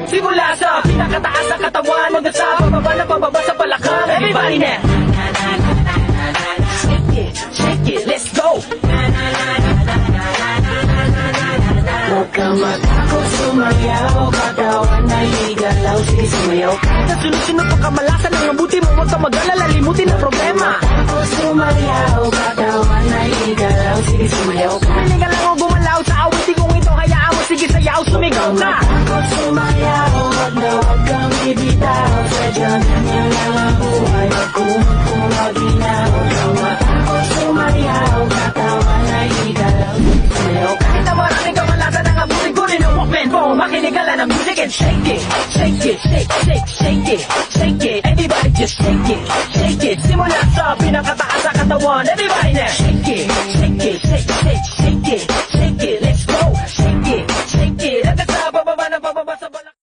Simula sa pinakataas sa katawan hanggang sa pababa sa balakang. Everybody now. Shake it, let's go. Huwag kang matakot, sumayaw. Katawan ay igalaw, sige sumayaw ka. Sunod-sunod pa kamalasan ang mabuti mo. Huwag kang mag-alala, limutin ang problema. Takot sumayaw, katawan ay igalaw, sige sumayaw ka. Pili ka lang o gumalaw sa awitin kong ito. Hayaan mo, sige sayaw, sumigaw ka. Takot sumayaw, huwag na huwag kang bibitaw. Sadyang ganyan lang ang buhay. Kung maginaw, huwag kang matakot sumayaw. Katawan ay igalaw, sige sumayaw ka. Kahit na maraming kamalasan ang abutin ko rin ang Walkman phone. Makinig ka lang ng music and shake it. Shake it, shake, shake, shake it. Shake it, everybody just shake it. Shake it, simula sa pinakataas sa katawan. Everybody now. Shake it, shake it, shake, shake, shake it.